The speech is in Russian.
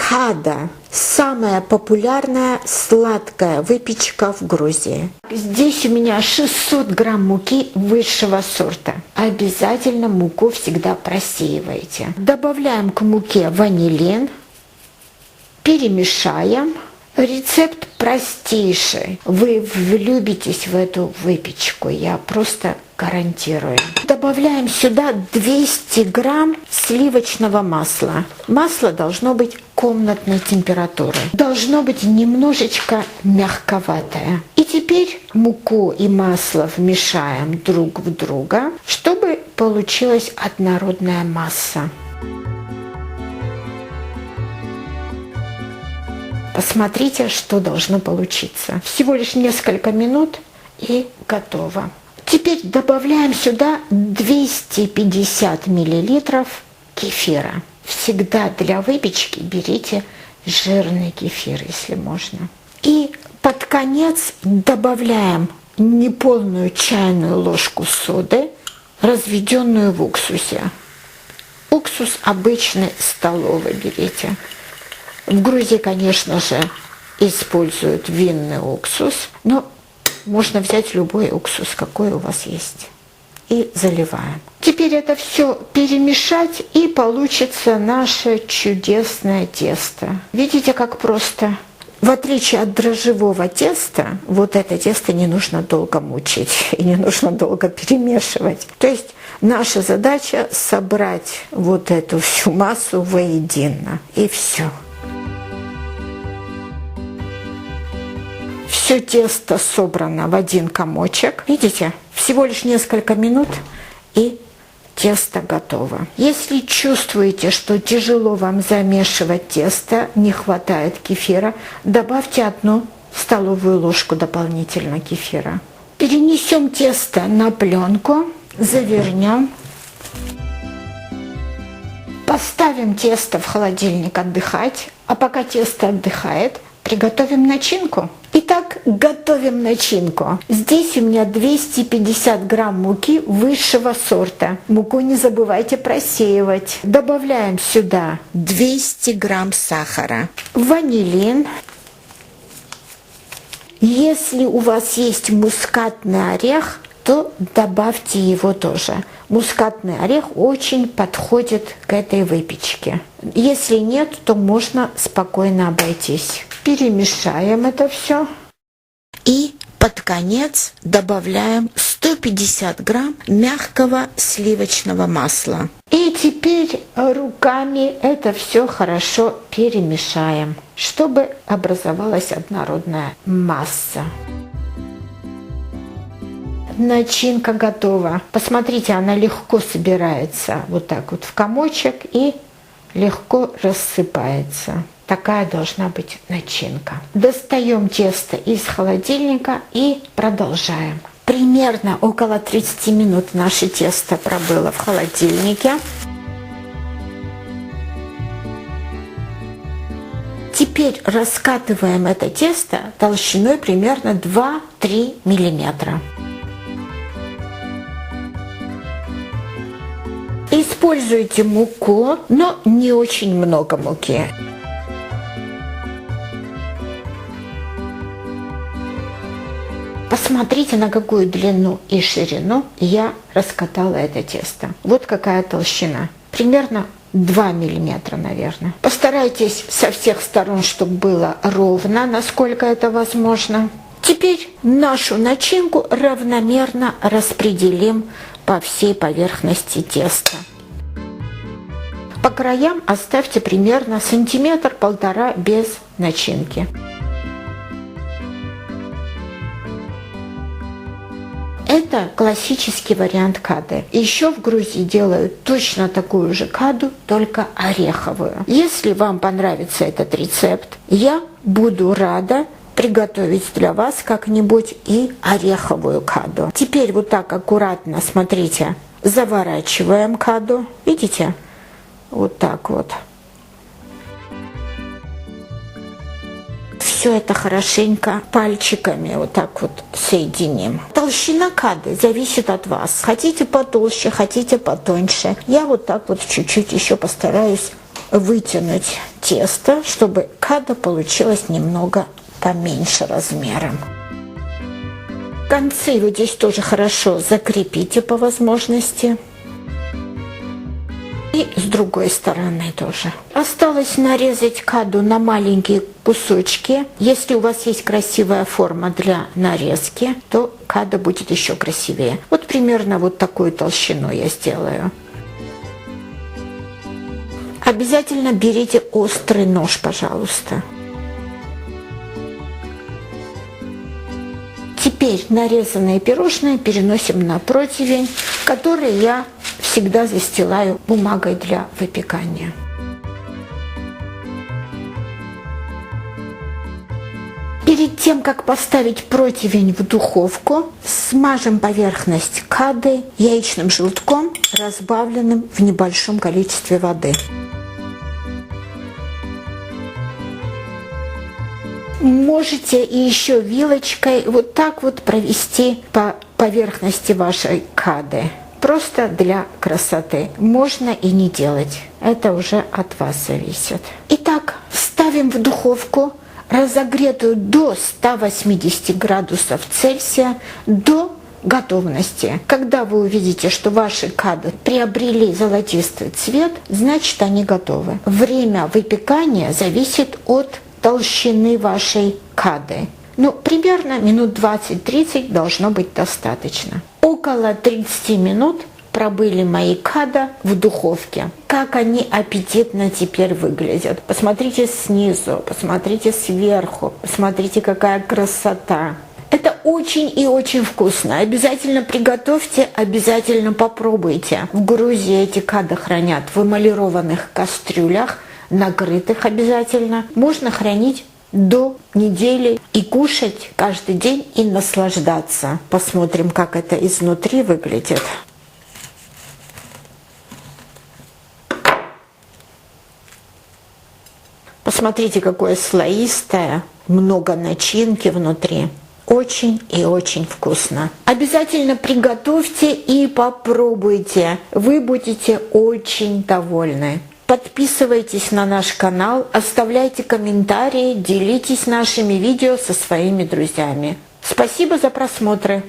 Када – самая популярная сладкая выпечка в Грузии. Здесь у меня 600 грамм муки высшего сорта. Обязательно муку всегда просеивайте. Добавляем к муке ванилин, перемешаем. Рецепт простейший. Вы влюбитесь в эту выпечку, я просто гарантирую. Добавляем сюда 200 грамм сливочного масла. Масло должно быть комнатной температуры. Должно быть немножечко мягковатое. И теперь муку и масло вмешаем друг в друга, чтобы получилась однородная масса. Посмотрите, что должно получиться. Всего лишь несколько минут и готово. Теперь добавляем сюда 250 миллилитров кефира. Всегда для выпечки берите жирный кефир, если можно. И под конец добавляем неполную чайную ложку соды, разведенную в уксусе. Уксус обычный столовый берите. В Грузии, конечно же, используют винный уксус, но можно взять любой уксус, какой у вас есть. И заливаем. Теперь это все перемешать, и получится наше чудесное тесто. Видите, как просто? В отличие от дрожжевого теста, вот это тесто не нужно долго мучить и не нужно долго перемешивать. То есть наша задача собрать вот эту всю массу воедино, и все. Все тесто собрано в один комочек. Видите, всего лишь несколько минут, и тесто готово. Если чувствуете, что тяжело вам замешивать тесто, не хватает кефира, добавьте 1 столовую ложку дополнительно кефира. Перенесем тесто на пленку, завернем. Поставим тесто в холодильник отдыхать, а пока тесто отдыхает, приготовим начинку. Итак, готовим начинку. Здесь у меня 250 грамм муки высшего сорта. Муку не забывайте просеивать. Добавляем сюда 200 грамм сахара, ванилин. Если у вас есть мускатный орех, то добавьте его тоже. Мускатный орех очень подходит к этой выпечке. Если нет, то можно спокойно обойтись. Перемешаем это все. И под конец добавляем 150 грамм мягкого сливочного масла. И теперь руками это все хорошо перемешаем, чтобы образовалась однородная масса. Начинка готова. Посмотрите, она легко собирается вот так вот в комочек и легко рассыпается. Такая должна быть начинка. Достаем тесто из холодильника и продолжаем. Примерно около 30 минут наше тесто пробыло в холодильнике. Теперь раскатываем это тесто толщиной примерно 2-3 миллиметра. Используйте муку, но не очень много муки. Посмотрите, на какую длину и ширину я раскатала это тесто. Вот какая толщина. Примерно 2 миллиметра, наверное. Постарайтесь со всех сторон, чтобы было ровно, насколько это возможно. Теперь нашу начинку равномерно распределим по всей поверхности теста. По краям оставьте примерно 1–1,5 сантиметра без начинки. Это классический вариант кады. Еще в Грузии делают точно такую же каду, только ореховую. Если вам понравится этот рецепт, я буду рада приготовить для вас как-нибудь и ореховую каду. Теперь вот так аккуратно, смотрите, заворачиваем каду. Видите? Вот так вот. Все это хорошенько пальчиками вот так вот соединим. Толщина кады зависит от вас. Хотите потолще, хотите потоньше. Я вот так вот чуть-чуть еще постараюсь вытянуть тесто, чтобы када получилась немного поменьше размером. Концы вот здесь тоже хорошо закрепите по возможности. И с другой стороны тоже. Осталось нарезать каду на маленькие кусочки. Если у вас есть красивая форма для нарезки, то када будет еще красивее. Вот примерно вот такую толщину я сделаю. Обязательно берите острый нож, пожалуйста. Теперь нарезанные пирожные переносим на противень, который я всегда застилаю бумагой для выпекания. Перед тем, как поставить противень в духовку, смажем поверхность кады яичным желтком, разбавленным в небольшом количестве воды. Можете и еще вилочкой вот так вот провести по поверхности вашей кады. Просто для красоты. Можно и не делать. Это уже от вас зависит. Итак, ставим в духовку, разогретую до 180 градусов Цельсия, до готовности. Когда вы увидите, что ваши кады приобрели золотистый цвет, значит, они готовы. Время выпекания зависит от толщины вашей кады. Ну, примерно минут 20-30 должно быть достаточно. Около 30 минут пробыли мои када в духовке. Как они аппетитно теперь выглядят. Посмотрите снизу, посмотрите сверху, посмотрите, какая красота. Это очень и очень вкусно. Обязательно приготовьте, обязательно попробуйте. В Грузии эти када хранят в эмалированных кастрюлях, накрытых обязательно. Можно хранить до недели и кушать каждый день и наслаждаться. Посмотрим, как это изнутри выглядит. Посмотрите, какое слоистое, много начинки внутри. Очень и очень вкусно. Обязательно приготовьте и попробуйте. Вы будете очень довольны. Подписывайтесь на наш канал, оставляйте комментарии, делитесь нашими видео со своими друзьями. Спасибо за просмотры!